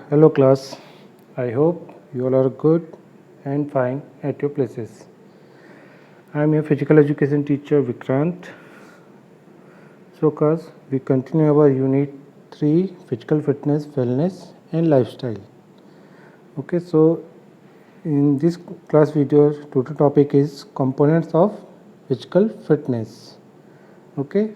Hello class, I hope you all are good and fine at your places. I am your physical education teacher Vikrant. So class, we continue our unit 3 physical fitness, wellness and lifestyle. Okay, so in this class video total topic is components of physical fitness. Okay,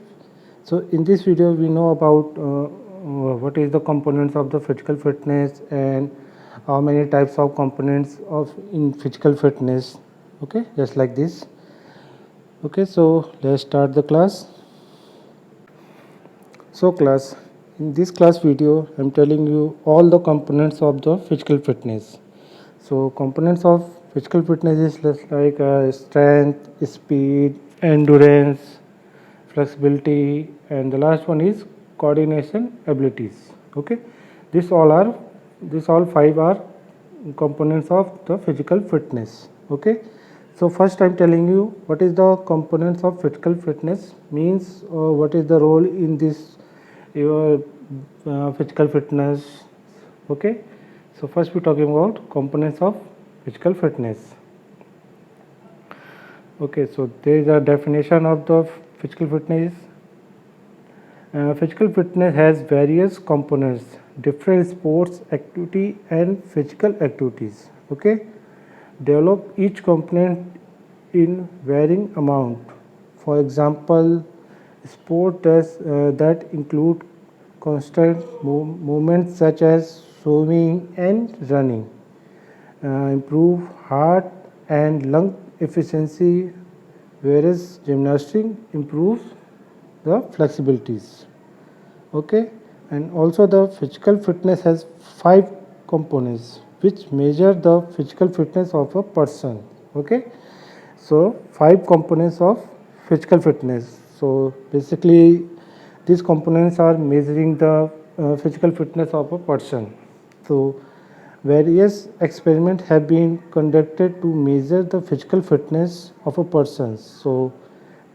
so in this video we know about what is the components of the physical fitness and how many types of components of in physical fitness. Okay, just like this. Okay, so let's start the class. So class, in this class video I'm telling you all the components of the physical fitness. So components of physical fitness is just like strength, speed, endurance, flexibility, and the last one is coordination abilities. Okay, this all are this all five are components of the physical fitness. Okay, so first I'm telling you what is the components of physical fitness means, what is the role in this your physical fitness. Okay, so first we're talking about components of physical fitness. Okay, so there is a definition of the physical fitness. Physical fitness has various components, different sports activity and physical activities. Okay, develop each component in varying amount. For example, sport that include constant movements such as swimming and running improve heart and lung efficiency, whereas gymnastics improves the flexibilities. Okay, and also the physical fitness has five components which measure the physical fitness of a person. Okay, so five components of physical fitness. So basically these components are measuring the physical fitness of a person. So various experiments have been conducted to measure the physical fitness of a person. So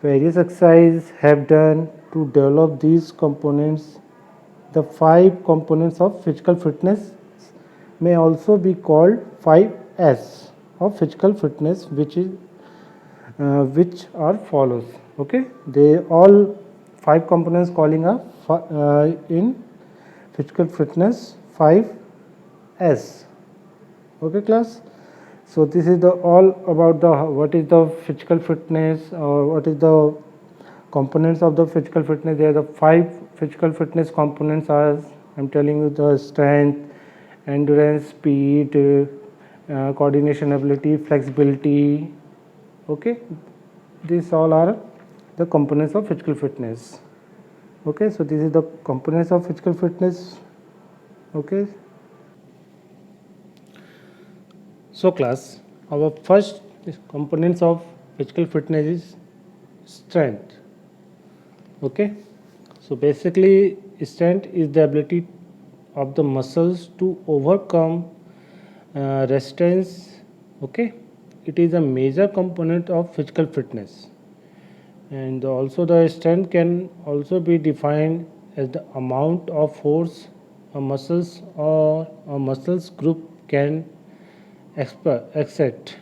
various exercises have done to develop these components. The five components of physical fitness may also be called 5S of physical fitness, which are follows. Okay, they all five components calling in physical fitness 5S. Okay class, so this is the all about the what is the physical fitness or what is the components of the physical fitness. There are the five physical fitness components as I'm telling you: the strength, endurance, speed, coordination ability, flexibility. Okay, these all are the components of physical fitness. Okay, so this is the components of physical fitness. Okay, so class, our first components of physical fitness is strength. Okay, so basically strength is the ability of the muscles to overcome resistance. Okay, it is a major component of physical fitness, and also the strength can also be defined as the amount of force a muscles or a muscles group can exert.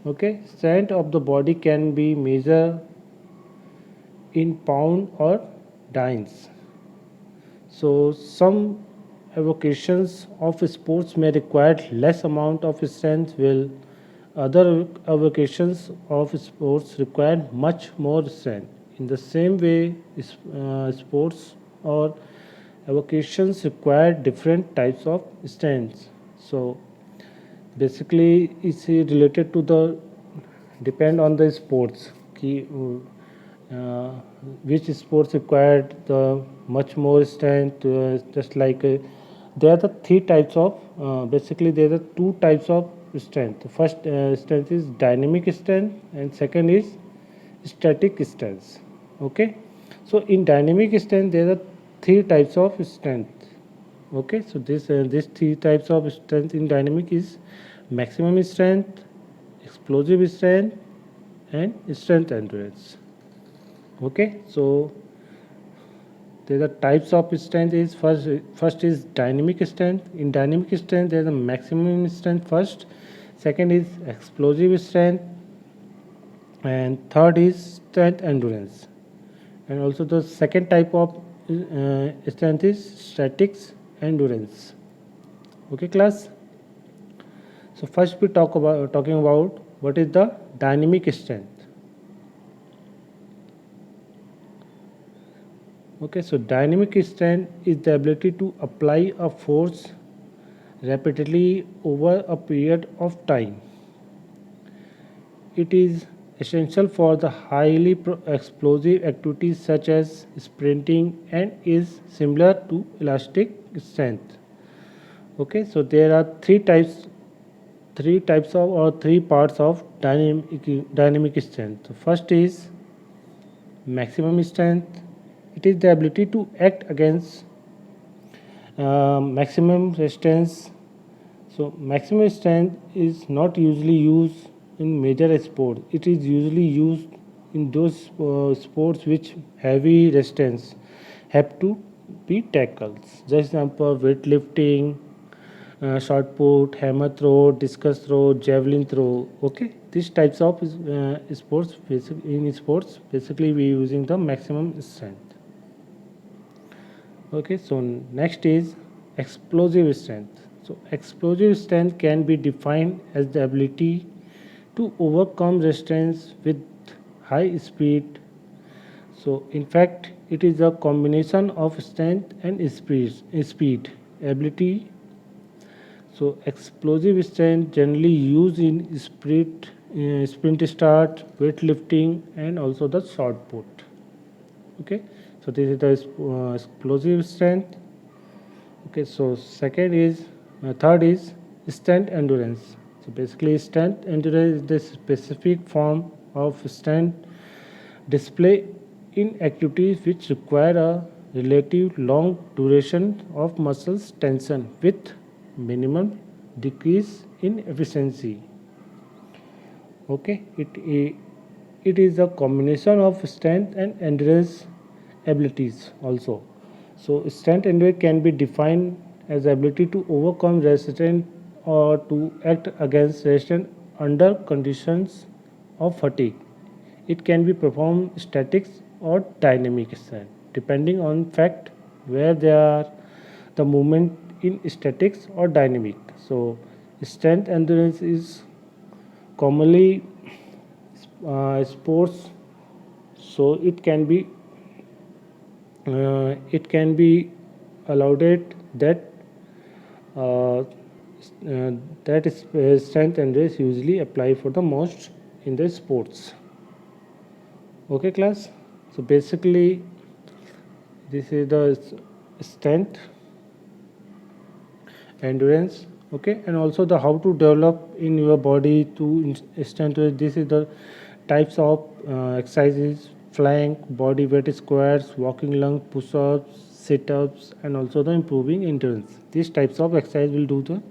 Okay, strength of the body can be measured in pound or dynes. So some avocations of sports may require less amount of strength, while other avocations of sports require much more strength. In the same way, sports or avocations require different types of strengths. So basically, it's related to the depend on the sports. Uh, which sports required the much more strength, just like there are the three types of basically there are the two types of strength. The first strength is dynamic strength and second is static strength. Okay, so in dynamic strength there are three types of strength. Okay, so this three types of strength in dynamic is maximum strength, explosive strength and strength endurance. Okay, so the types of strength is first is dynamic strength. In dynamic strength there is a maximum strength first, second is explosive strength, and third is strength endurance. And also the second type of strength is statics endurance. Okay class. So first we talking about what is the dynamic strength. Okay, so dynamic strength is the ability to apply a force repeatedly over a period of time. It is essential for the highly explosive activities such as sprinting and is similar to elastic strength. Okay, so there are three types of or three parts of dynamic strength. So first is maximum strength. It is the ability to act against maximum resistance. So maximum strength is not usually used in major sports. It is usually used in those sports which heavy resistance have to be tackled. Just example, weightlifting, shot put, hammer throw, discus throw, javelin throw. Okay, these types of sports basically we using the maximum strength. Okay, so next is explosive strength. So explosive strength can be defined as the ability to overcome resistance with high speed. So in fact it is a combination of strength and speed ability. So explosive strength generally used in sprint start, weightlifting, and also the shot put. Okay, so this is the explosive strength. Okay, so third is strength endurance. So basically strength endurance is the specific form of strength display in activities which require a relative long duration of muscles tension with minimum decrease in efficiency. Okay, it is a combination of strength and endurance abilities also. So strength endurance can be defined as the ability to overcome resistance or to act against resistance under conditions of fatigue. It can be performed static or dynamic strength depending on fact where they are the movement in statics or dynamic. So strength endurance is commonly sports, so it can be allowed that uh, that is strength endurance usually apply for the most in the sports. Okay class, so basically this is the strength endurance. Okay, and also the how to develop in your body to strength. This is the types of exercises: flank, body weight squats, walking lung, push-ups, sit-ups, and also the improving endurance. These types of exercise will do the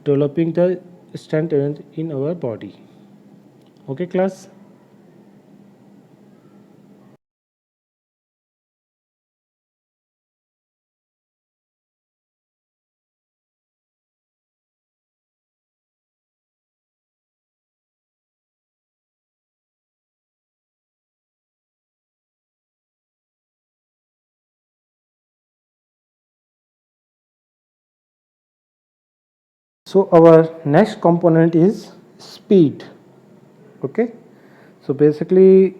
developing the strength in our body. Okay class. So our next component is speed. Okay, so basically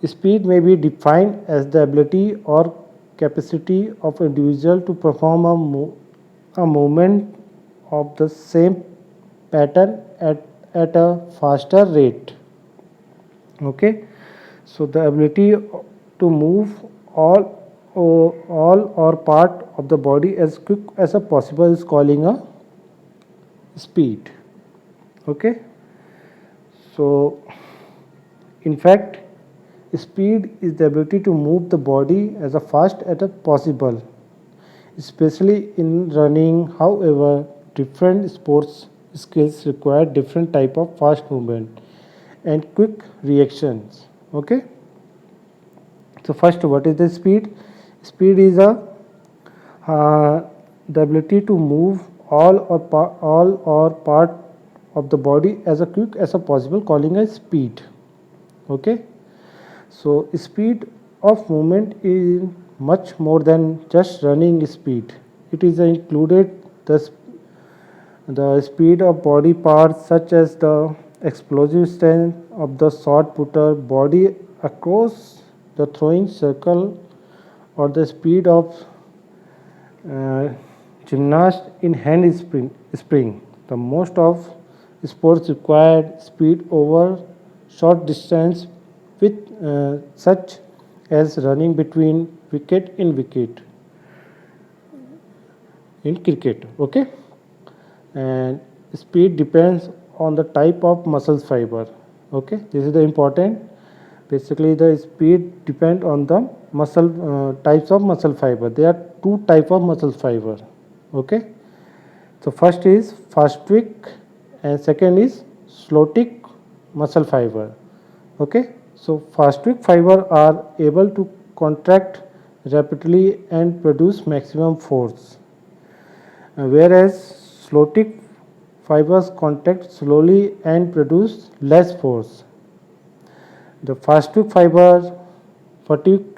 speed may be defined as the ability or capacity of an individual to perform a movement of the same pattern at a faster rate. Okay, so the ability to move all or part of the body as quick as a possible is calling a speed. Okay, so in fact speed is the ability to move the body as fast as possible, especially in running. However, different sports skills require different type of fast movement and quick reactions. Okay, so first, what is the speed? Speed is the ability to move all or part of the body as quick as possible, calling a speed. Okay, so speed of movement is much more than just running speed. It is included the speed of body parts such as the explosive strength of the shot putter body across the throwing circle, or the speed of uh, gymnast in spring. The most of sports require speed over short distance, with such as running between wicket in wicket in cricket. Okay, and speed depends on the type of muscle fiber. Okay, this is the important. Basically, the speed depend on the muscle types of muscle fiber. There are two type of muscle fiber. Okay, so first is fast twitch and second is slow twitch muscle fiber. Okay, so fast twitch fiber are able to contract rapidly and produce maximum force, whereas slow twitch fibers contract slowly and produce less force. The fast twitch fibers fatigue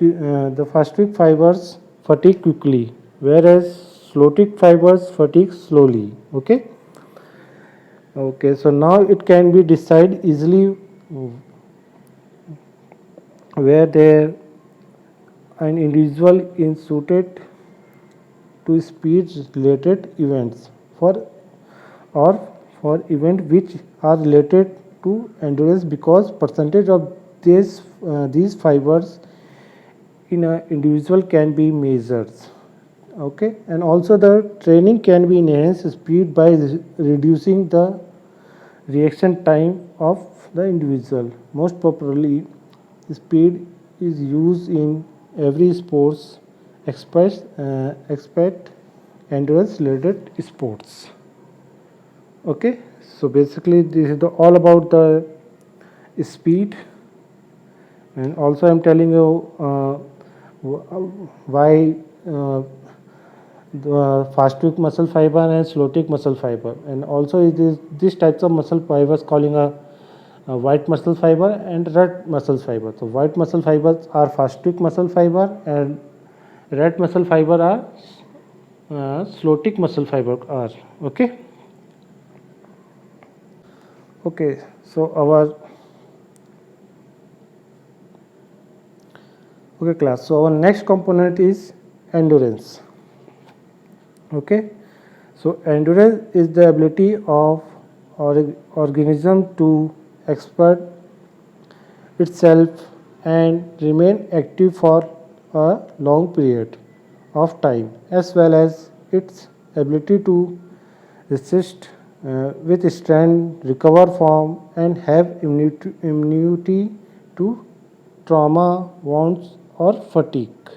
quickly, whereas slow twitch fibers fatigue slowly. Okay. Okay. So now it can be decided easily where there an individual is suited to speed related events or for events which are related to endurance, because percentage of these fibers in an individual can be measured. Okay, and also the training can be enhanced speed by reducing the reaction time of the individual. Most popularly, speed is used in every sports except endurance related sports. Okay, so basically this is all about the speed, and also I am telling you why the fast twitch muscle fiber and slow twitch muscle fiber, and also it is these types of muscle fibers calling a white muscle fiber and red muscle fiber. So white muscle fibers are fast twitch muscle fiber, and red muscle fiber are slow twitch muscle fiber are. Okay. Okay, so class. So our next component is endurance. Okay, so endurance is the ability of organism to expert itself and remain active for a long period of time, as well as its ability to resist with strength, recover from, and have immunity to trauma, wounds, or fatigue.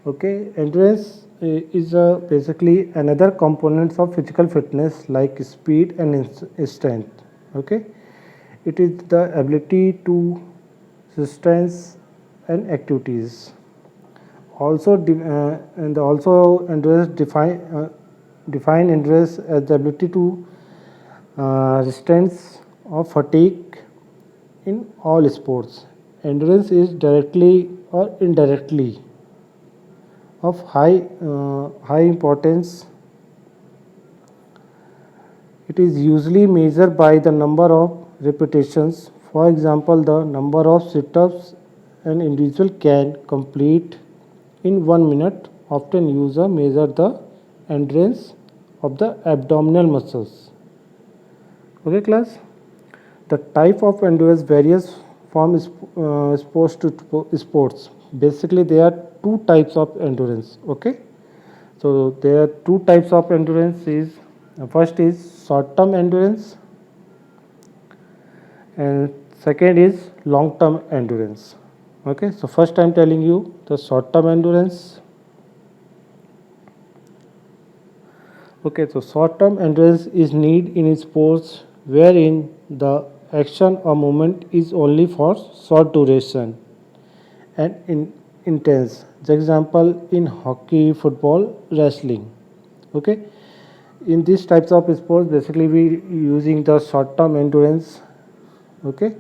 Okay, endurance is basically another components of physical fitness like speed and strength. Okay, it is the ability to sustain and activities. Also, and also endurance define endurance as the ability to resistance of fatigue in all sports. Endurance is directly or indirectly of high importance. It is usually measured by the number of repetitions. For example, the number of sit-ups an individual can complete in 1 minute often use a measure the endurance of the abdominal muscles. Okay, class. The type of endurance varies from sports to sports. Basically, there are two types of endurance. Okay, so there are two types of endurance. First is short term endurance, and second is long term endurance. Okay, so first I am telling you the short term endurance. Okay, so short term endurance is need in sports wherein the action or movement is only for short duration, and intense. For example, in hockey, football, wrestling. Okay, in these types of sports, basically we using the short-term endurance. Okay,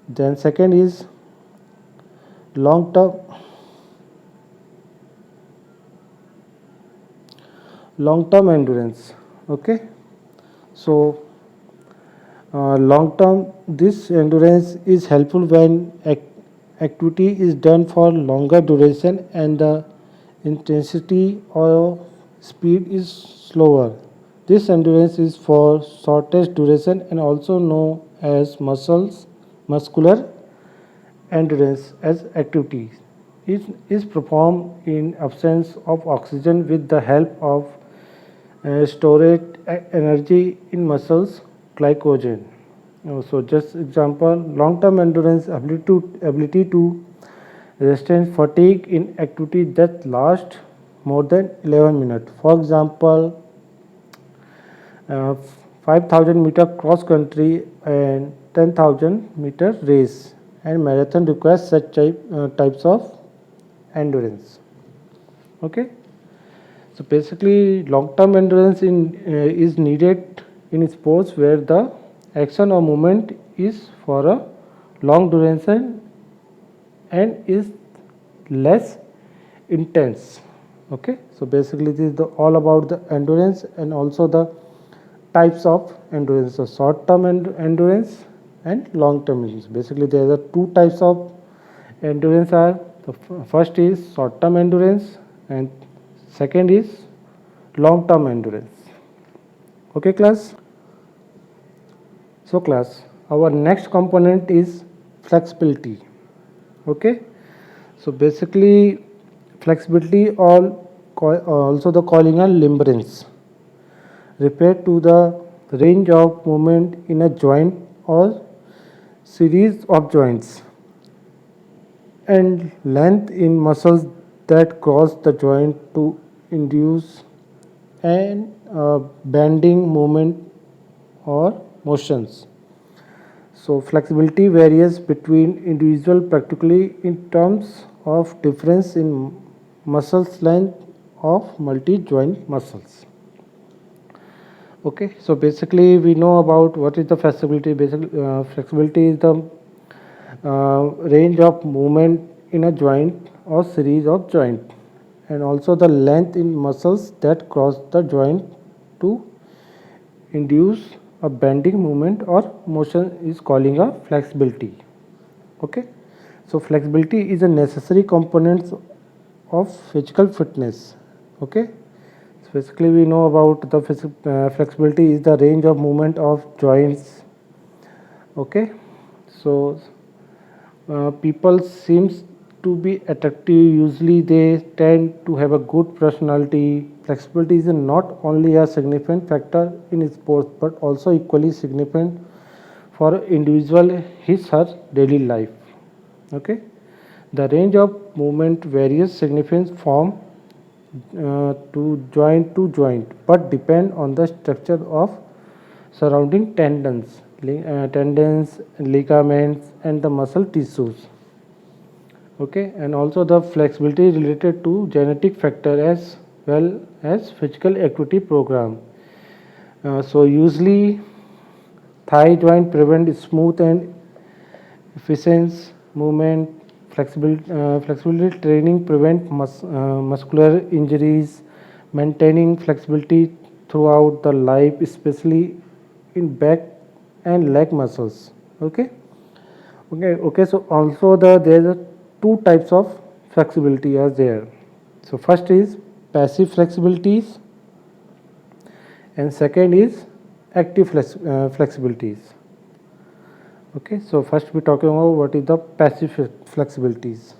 then second is long-term endurance. Okay, so long term this endurance is helpful when activity is done for longer duration and the intensity or speed is slower. This endurance is for shortest duration and also known as muscular endurance as activity. It is performed in absence of oxygen with the help of storage energy in muscles glycogen. So just example, long-term endurance ability to resist fatigue in activity that last more than 11 minutes. For example, uh, 5000 meter cross country and 10,000 meter race and marathon requires such types of endurance. Okay. So basically, long-term endurance is needed in sports where the action or movement is for a long duration and is less intense. Okay, so basically this is all about the endurance and also the types of endurance. So short-term endurance and long-term endurance. Basically, there are two types of endurance. Are the first is short-term endurance and second is long term endurance. Okay, class. So class, our next component is flexibility. Okay, so basically flexibility also the calling a limbrance refer to the range of movement in a joint or series of joints and length in muscles that cross the joint to induce an bending movement or motions. So flexibility varies between individual practically in terms of difference in muscle length of multi-joint muscles. Okay, so basically we know about what is the flexibility. Basically, flexibility is the range of movement in a joint or series of joint and also the length in muscles that cross the joint to induce a bending movement or motion is calling a flexibility. Okay, so flexibility is a necessary component of physical fitness. Okay, so basically we know about the flexibility is the range of movement of joints. Okay, so people seems to be attractive, usually they tend to have a good personality. Flexibility is not only a significant factor in sports but also equally significant for individual his her daily life. Okay, the range of movement varies significant from to joint but depend on the structure of surrounding tendons, ligaments and the muscle tissues. Okay, and also the flexibility related to genetic factor as well as physical activity program. So usually thigh joint prevent smooth and efficient movement. Flexibility training prevent muscular injuries. Maintaining flexibility throughout the life, especially in back and leg muscles. Okay. Okay. So also there are two types of flexibility are there. So first is passive flexibilities and second is active flexibilities. Okay, so first we're talking about what is the passive flexibilities.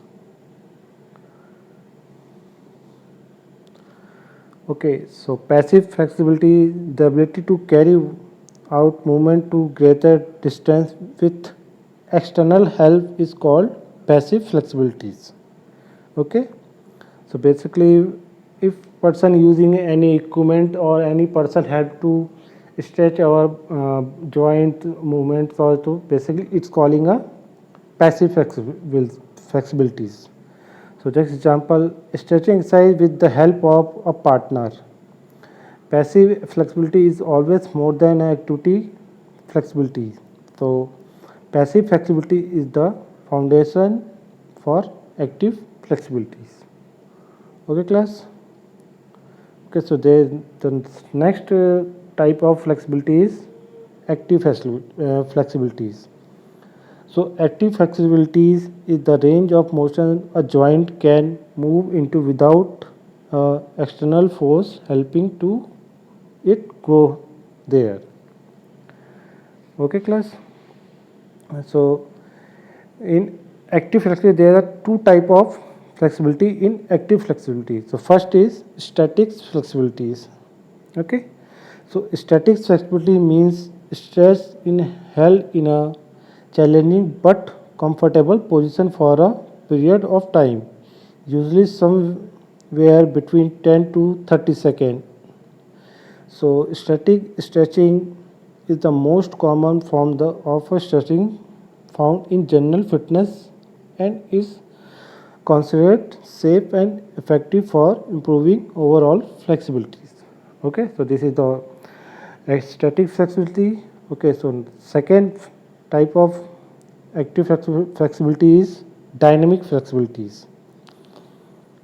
Okay, so passive flexibility, the ability to carry out movement to greater distance with external help is called passive flexibilities. Okay, so basically if person using any equipment or any person have to stretch our joint movements also, basically it's calling a passive flexibilities. So just example, stretching exercise with the help of a partner. Passive flexibility is always more than activity flexibility. So passive flexibility is the foundation for active flexibilities. Okay class. Okay, so the next type of flexibility is active flexibilities. So active flexibilities is the range of motion a joint can move into without external force helping to it go there. Okay class. So in active flexibility there are two type of flexibility in active flexibility. So first is static flexibilities. Okay. So static flexibility means stress in held in a challenging but comfortable position for a period of time, usually somewhere between 10 to 30 seconds. So static stretching is the most common form of stretching found in general fitness and is considered safe and effective for improving overall flexibilities. Okay, so this is the static flexibility. Okay, so second type of active flexibility is dynamic flexibilities.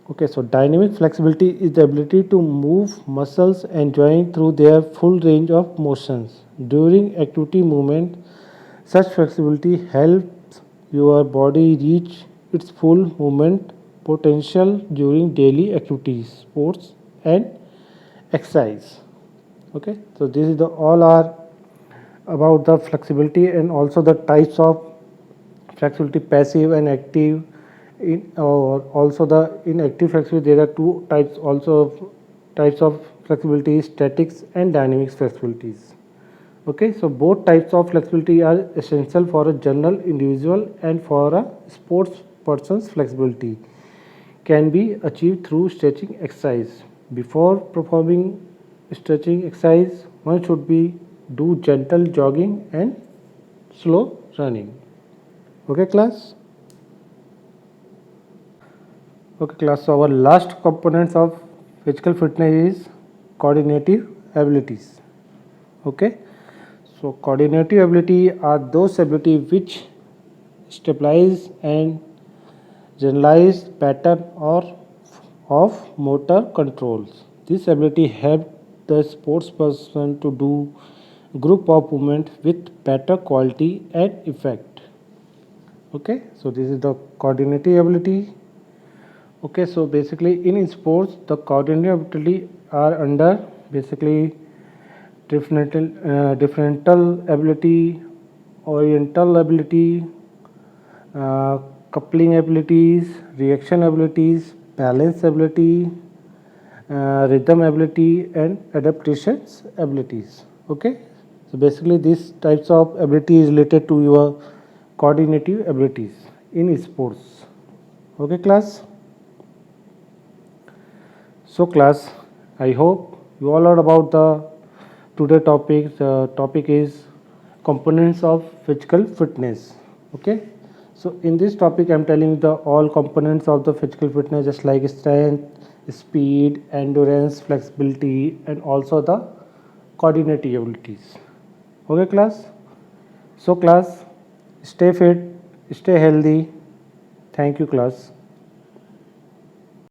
Okay, so dynamic flexibility is the ability to move muscles and joints through their full range of motions during activity movement. Such flexibility helps your body reach its full movement potential during daily activities, sports, and exercise. Okay, so this is the all are about the flexibility and also the types of flexibility, passive and active. In or also the in active flexibility there are two types also of types of flexibility, statics and dynamic flexibilities. Okay, so both types of flexibility are essential for a general individual and for a sports person's flexibility can be achieved through stretching exercise. Before performing stretching exercise, one should be do gentle jogging and slow running. Okay class? Okay class, so our last components of physical fitness is coordinative abilities. Okay, so coordinative ability are those ability which stabilize and generalized pattern or of motor controls. This ability helps the sports person to do group of movement with better quality and effect. Okay, so this is the coordinative ability. Okay, so basically in sports the coordinative ability are under basically differential ability, oriental ability, uh, coupling abilities, reaction abilities, balance ability, rhythm ability, and adaptations abilities. Okay, so basically these types of ability is related to your coordinative abilities in sports. Okay, class. So, class, I hope you all are about the today topic. The topic is components of physical fitness. Okay, so in this topic I'm telling the all components of the physical fitness just like strength, speed, endurance, flexibility, and also the coordinative abilities. Okay class, so class, stay fit, stay healthy. Thank you class.